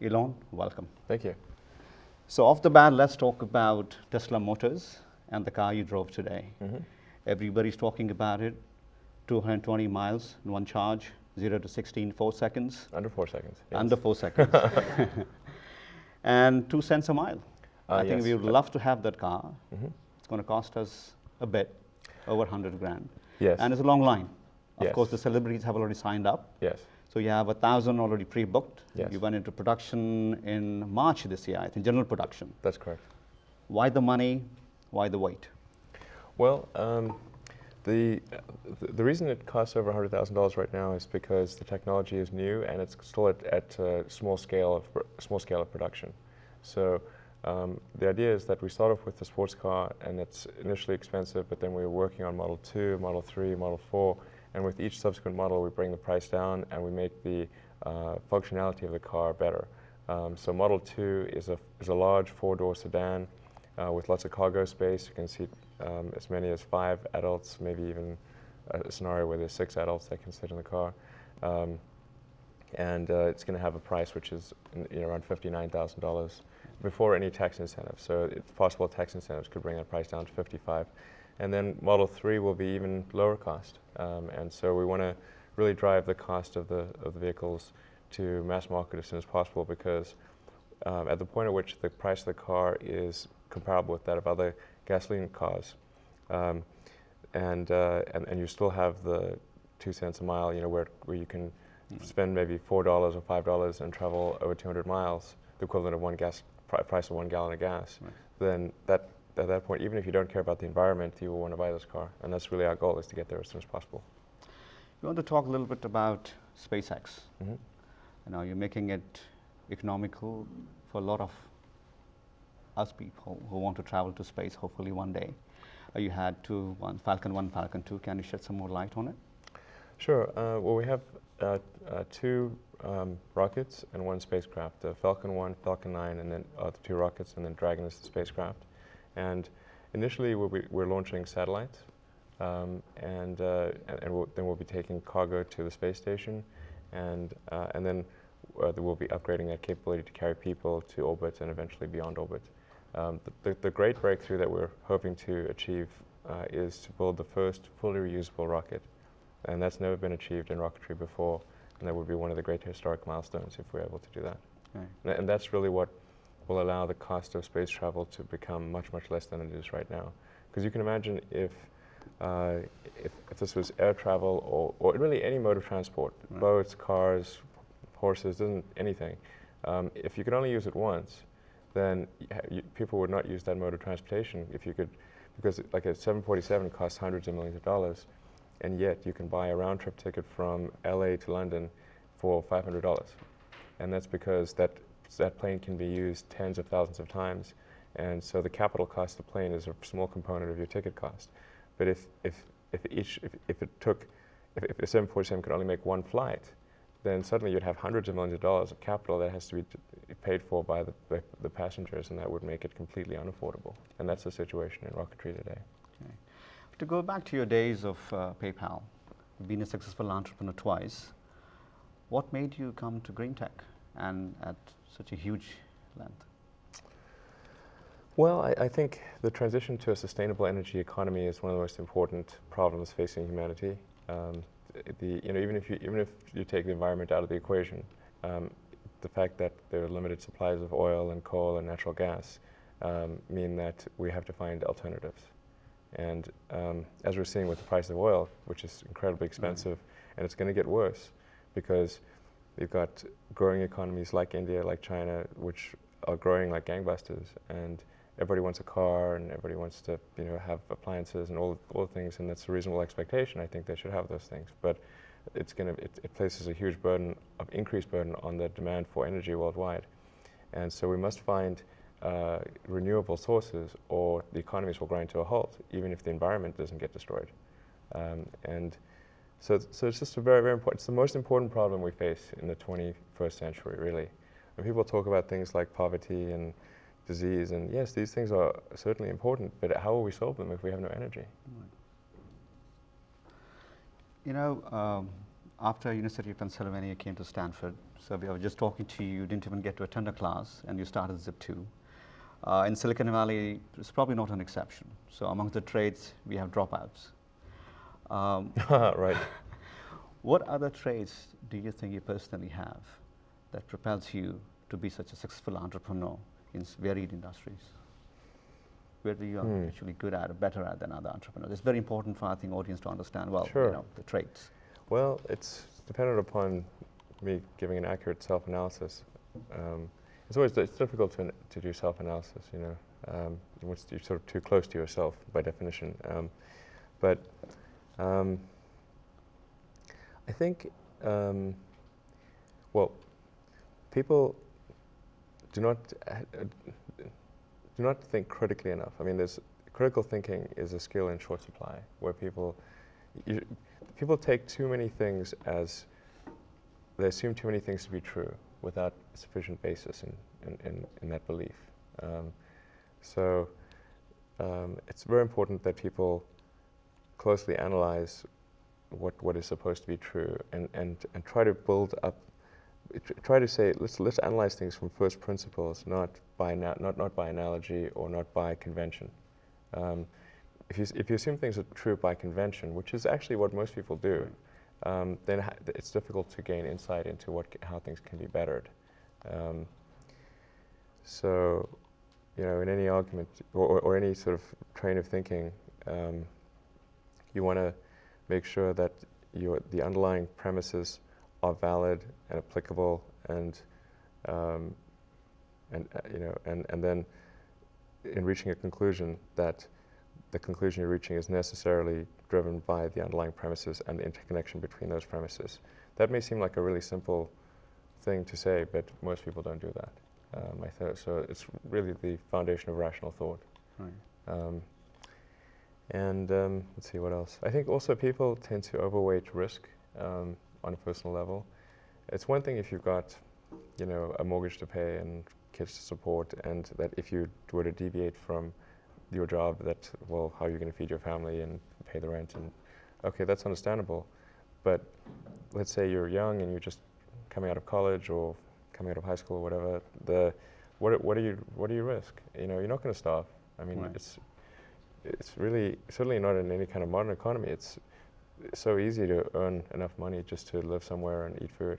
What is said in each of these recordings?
Elon, welcome. Thank you. So off the bat, let's talk about Tesla Motors and the car you drove today. Everybody's talking about it. 220 miles in one charge, 0 to 60 in 4 seconds. Under 4 seconds. Yes. Under 4 seconds. And 2 cents a mile. I think yes. we would love to have that car. It's going to cost us a bit, over 100 grand. Yes. And it's a long line. Of Yes. course, the celebrities have already signed up. Yes. So you have 1,000 already pre-booked. Yes. You went into production in March this year, I think, general production. That's correct. Why the money? Why the wait? Well, the reason it costs over $100,000 right now is because the technology is new and it's still at small scale of production. So the idea is that we start off with the sports car, and it's initially expensive, but then we're working on Model 2, Model 3, Model 4, and with each subsequent model we bring the price down and we make the functionality of the car better. So Model 2 is a large 4-door sedan with lots of cargo space. You can seat as many as 5 adults, maybe even a scenario where there's 6 adults that can sit in the car. And it's going to have a price which is around $59,000 before any tax incentives. So it's possible tax incentives could bring that price down to $55,000. And then Model 3 will be even lower cost. And so we want to really drive the cost of the vehicles to mass market as soon as possible, because at the point at which the price of the car is comparable with that of other gasoline cars, and you still have the 2 cents a mile, where you can spend maybe $4 or $5 and travel over 200 miles, the equivalent of price of 1 gallon of gas, then at that point, even if you don't care about the environment, you will want to buy this car. And that's really our goal, is to get there as soon as possible. You want to talk a little bit about SpaceX. You're making it economical for a lot of us people who want to travel to space, hopefully one day. You had Falcon 1, Falcon 2. Can you shed some more light on it? Sure. Well, we have 2 rockets and 1 spacecraft, Falcon 1, Falcon 9, and then the 2 rockets, and then Dragon is the spacecraft. And initially we're launching satellites, and then we'll be taking cargo to the space station, and then we'll be upgrading that capability to carry people to orbit and eventually beyond orbit. The great breakthrough that we're hoping to achieve is to build the first fully reusable rocket, and that's never been achieved in rocketry before, and that would be one of the great historic milestones if we're able to do that. Okay. And that's really what will allow the cost of space travel to become much, much less than it is right now. Because you can imagine if this was air travel or really any mode of transport, boats, cars, horses, anything, if you could only use it once, then people would not use that mode of transportation because like a 747 costs hundreds of millions of dollars, and yet you can buy a round-trip ticket from LA to London for $500. And that's because that plane can be used tens of thousands of times, and so the capital cost of the plane is a small component of your ticket cost. But if a 747 could only make 1 flight, then suddenly you'd have hundreds of millions of dollars of capital that has to be paid for by the passengers, and that would make it completely unaffordable. And that's the situation in rocketry today. Okay. To go back to your days of PayPal, you've been a successful entrepreneur twice. What made you come to green tech and at such a huge length? Well, I think the transition to a sustainable energy economy is one of the most important problems facing humanity. Even if you take the environment out of the equation, the fact that there are limited supplies of oil and coal and natural gas mean that we have to find alternatives. And as we're seeing with the price of oil, which is incredibly expensive, and it's going to get worse because we've got growing economies like India, like China, which are growing like gangbusters, and everybody wants a car, and everybody wants to have appliances and all the things, and that's a reasonable expectation. I think they should have those things, but it places a huge increased burden on the demand for energy worldwide, and so we must find renewable sources, or the economies will grind to a halt, even if the environment doesn't get destroyed. So it's just a very, very important, it's the most important problem we face in the 21st century, really. When people talk about things like poverty and disease, and yes, these things are certainly important, but how will we solve them if we have no energy? You know, after University of Pennsylvania, came to Stanford, So I was just talking to you, you didn't even get to attend a class, and you started Zip2. In Silicon Valley, it's probably not an exception. So amongst the trades, we have dropouts. Right. What other traits do you think you personally have that propels you to be such a successful entrepreneur in varied industries? Where do you are actually good at or better at than other entrepreneurs? It's very important for, I think, audience to understand, well, Sure. you know, the traits. Well, it's dependent upon me giving an accurate self-analysis. It's difficult to do self-analysis, you know. Once you're sort of too close to yourself by definition. But I think, well, people do not think critically enough. I mean, critical thinking is a skill in short supply, where people take too many things as, they assume too many things to be true without sufficient basis in that belief. It's very important that people closely analyze what is supposed to be true and try to build up, try to say, let's analyze things from first principles, not by analogy or not by convention. If you assume things are true by convention, which is actually what most people do, then it's difficult to gain insight into how things can be bettered. So, you know, in any argument or any sort of train of thinking, you want to make sure that the underlying premises are valid and applicable, and then in reaching a conclusion, that the conclusion you're reaching is necessarily driven by the underlying premises and the interconnection between those premises. That may seem like a really simple thing to say, but most people don't do that. So it's really the foundation of rational thought. Right. Let's see, what else? I think also people tend to overweight risk on a personal level. It's one thing if you've got, you know, a mortgage to pay and kids to support, and that if you were to deviate from your job, that, well, how are you going to feed your family and pay the rent? And okay, that's understandable. But let's say you're young and you're just coming out of college or coming out of high school or whatever. What do you risk? You know, you're not going to starve. I mean, right. It's really certainly not in any kind of modern economy. It's so easy to earn enough money just to live somewhere and eat food.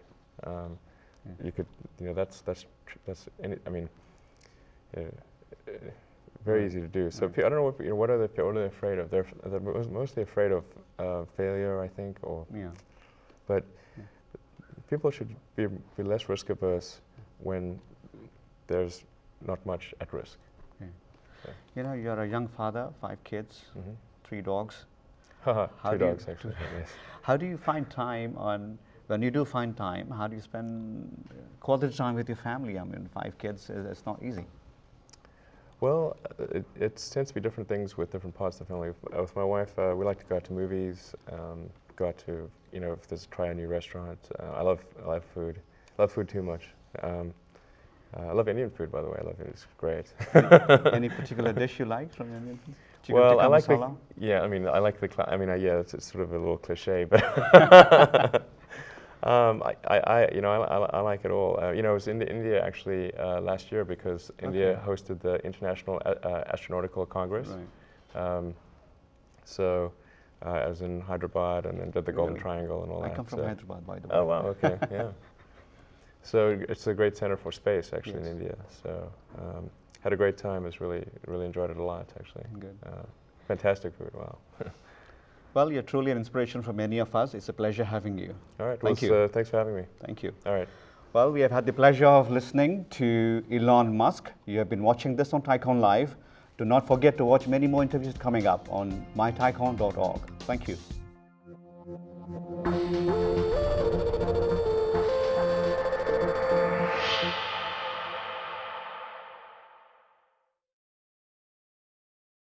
You could, you know, that's I mean, very easy to do. So I don't know what are they afraid of? They're mostly afraid of failure, I think, or but people should be less risk averse when there's not much at risk. You know, you're a young father, 5 kids, 3 dogs. 3 dogs, actually, yes. How do you find time when you do find time, how do you spend quality time with your family? I mean, 5 kids, it's not easy. Well, it tends to be different things with different parts of the family. With my wife, we like to go out to movies, go out to, you know, if there's try a new restaurant. I love food. I love food too much. I love Indian food, by the way. I love it. It's great. Any particular dish you like from Indian food? Chicken well, I like masala? I mean, I like yeah, it's sort of a little cliche, but I like it all. You know, I was in India actually last year because India hosted the International Astronautical Congress. Right. So I was in Hyderabad and then did the Golden Triangle and all that. I come from Hyderabad, by the way. Oh wow, okay, yeah. So it's a great center for space, actually, in India. So had a great time. Really enjoyed it a lot, actually. Good. Fantastic food. Wow. Well, you're truly an inspiration for many of us. It's a pleasure having you. All right. Thank you. Thanks for having me. Thank you. All right. Well, we have had the pleasure of listening to Elon Musk. You have been watching this on Tiecon Live. Do not forget to watch many more interviews coming up on mytiecon.org. Thank you.